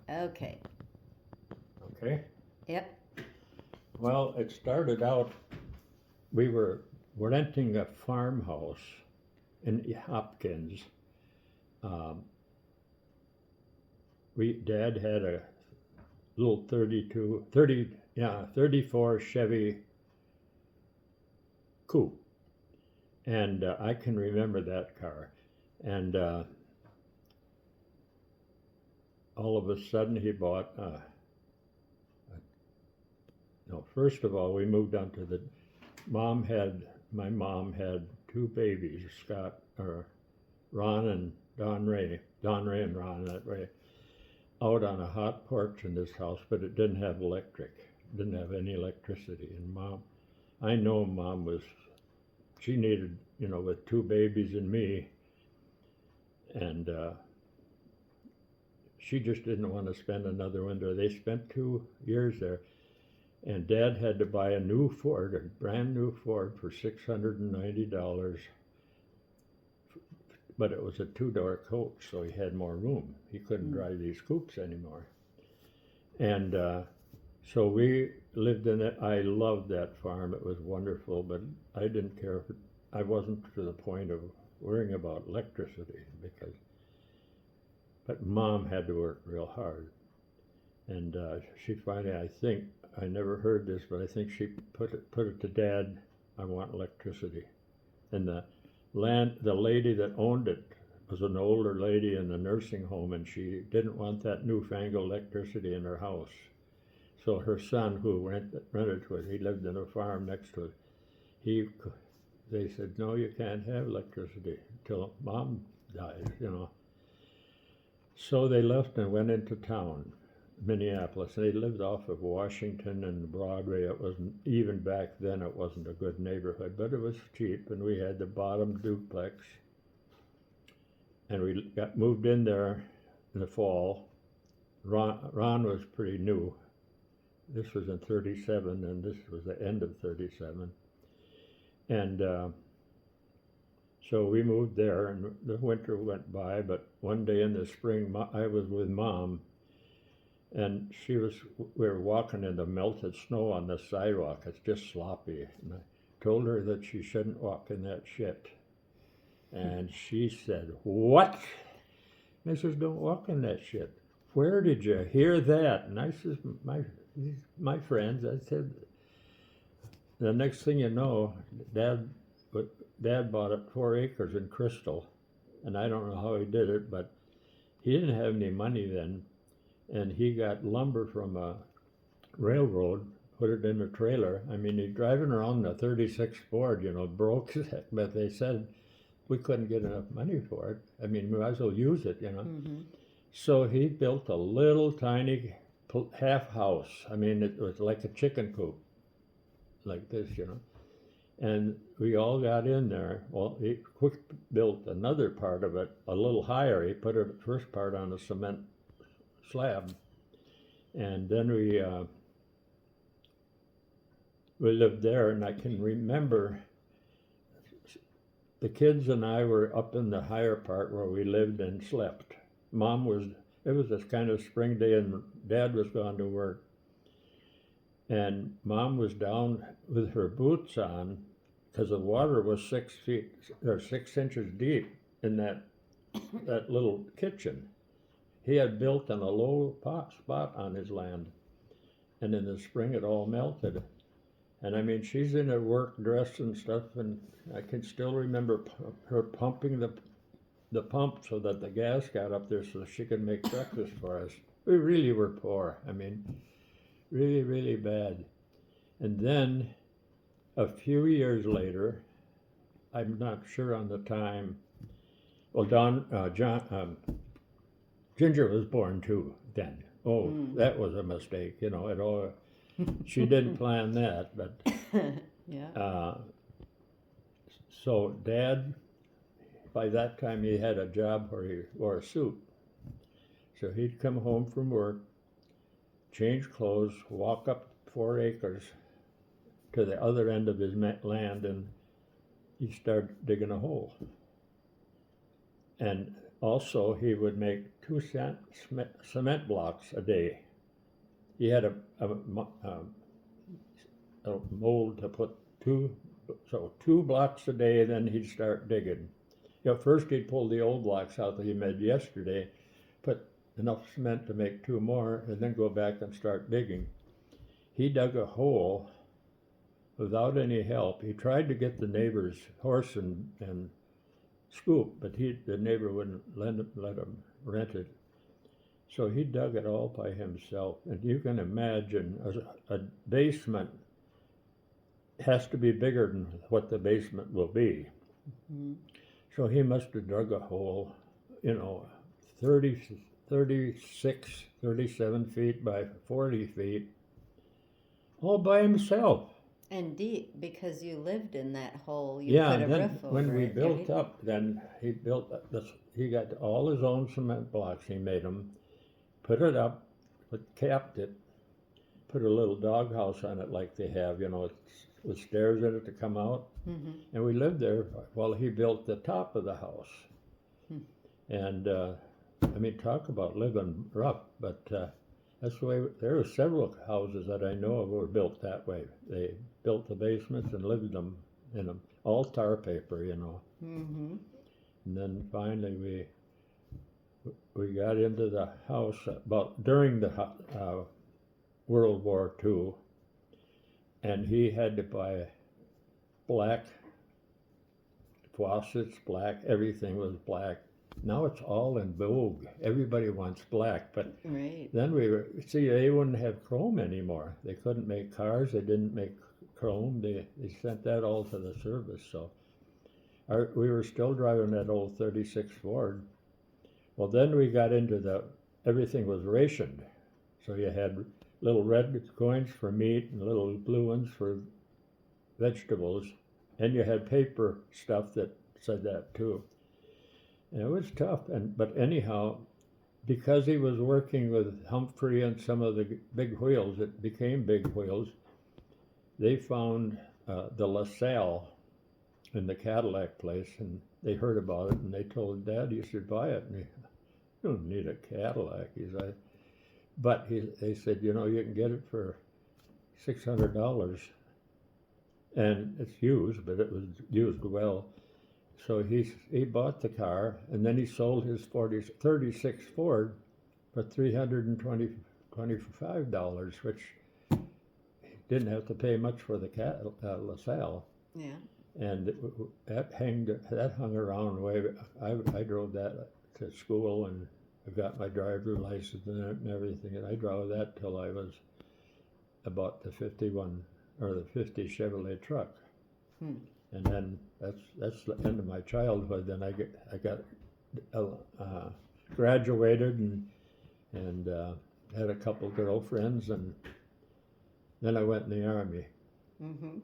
Okay. Okay? Yep. Well, it started out, we were renting a farmhouse in Hopkins. Um, Dad had a little 34 Chevy Coupe. And I can remember that car. And all of a sudden he bought, no, first of all, we moved on to my mom had two babies, Ron and Don Ray and Ron that way, out on a hot porch in this house, but it didn't have didn't have any electricity. And I know Mom she needed, with two babies and me, and she just didn't want to spend another winter. They spent 2 years there, and Dad had to buy a brand new Ford for $690, but it was a two-door coach, so he had more room. He couldn't drive these coupes anymore. And so we lived in it. I loved that farm. It was wonderful, but I didn't care I wasn't to the point of worrying about electricity but Mom had to work real hard. And she finally, I never heard this, but I think she put it to Dad, I want electricity. And the lady that owned it was an older lady in a nursing home, and she didn't want that newfangled electricity in her house. So her son, who rented to it, he lived in a farm next to it. They said, no, you can't have electricity until Mom dies. So they left and went into town, Minneapolis. They lived off of Washington and Broadway. It wasn't, even back then, it wasn't a good neighborhood, but it was cheap, and we had the bottom duplex. And we moved in there in the fall. Ron was pretty new. This was in 37, and this was the end of 37. And so we moved there, and the winter went by, but one day in the spring, I was with Mom, and we were walking in the melted snow on the sidewalk. It's just sloppy. And I told her that she shouldn't walk in that shit. And she said, what? And I says, don't walk in that shit. Where did you hear that? And I says, my friends, I said, the next thing you know, Dad bought 4 acres in Crystal, and I don't know how he did it, but he didn't have any money then, and he got lumber from a railroad, put it in a trailer. I mean, he's driving around the 36 Ford, broke, but they said we couldn't get enough money for it. I mean, we might as well use it. Mm-hmm. So he built a little tiny half house. I mean, it was like a chicken coop, like this. And we all got in there. Well, he quick built another part of it a little higher. He put the first part on a cement slab, and then we lived there. And I can remember the kids and I were up in the higher part where we lived and slept. It was this kind of spring day, and Dad was gone to work. And Mom was down with her boots on because the water was 6 inches deep in that little kitchen. He had built in a low spot on his land, and in the spring it all melted. And I mean, she's in her work dress and stuff, and I can still remember her pumping the pump so that the gas got up there so she could make breakfast for us. We really were poor. I mean, really, really bad. And then a few years later, I'm not sure on the time, well, Ginger was born too then. Oh, that was a mistake, she didn't plan that, but Yeah. so Dad, by that time he had a job where he wore a suit. So he'd come home from work, change clothes, walk up 4 acres to the other end of his land, and he'd start digging a hole. And Also, he would make 2 cent cement blocks a day. He had a mold to put two blocks a day, then he'd start digging. First he'd pull the old blocks out that he made yesterday, put enough cement to make 2 more, and then go back and start digging. He dug a hole without any help. He tried to get the neighbor's horse and scoop, but the neighbor wouldn't let him rent it. So he dug it all by himself. And you can imagine a basement has to be bigger than what the basement will be. Mm-hmm. So he must have dug a hole, 36, 37 feet by 40 feet, all by himself. And deep, because you lived in that hole. You Yeah, put a and then roof over when we it, built right? up, then he got all his own cement blocks. He made them, put it up, capped it, put a little doghouse on it like they have, with stairs in it to come out. Mm-hmm. And we lived there while he built the top of the house. And talk about living rough, but that's the way. There were several houses that I know of were built that way. They built the basements and lived in them, all tar paper, Mm-hmm. And then finally we got into the house about during the World War II, and he had to buy black faucets, black, everything was black. Now it's all in vogue. Everybody wants black, but Right. then they wouldn't have chrome anymore. They couldn't make cars. They didn't make chrome. They sent that all to the service. So we were still driving that old 36 Ford. Well, then we got into everything was rationed. So you had little red coins for meat and little blue ones for vegetables. And you had paper stuff that said that too. And it was tough, but anyhow, because he was working with Humphrey and some of the big wheels, it became big wheels. They found the LaSalle in the Cadillac place, and they heard about it, and they told Dad, "You should buy it." And "You don't need a Cadillac," he said. But they said, you can get it for $600, and it's used, but it was used well. So he bought the car, and then he sold his 36 Ford for $325, which he didn't have to pay much for the LaSalle. Yeah. And that hung around way. I drove that to school, and I got my driver's license and everything, and I drove that till I was about the 51 or the 50 Chevrolet truck. And then that's the end of my childhood. Then I got graduated and had a couple girlfriends, and then I went in the Army. Mm-hmm.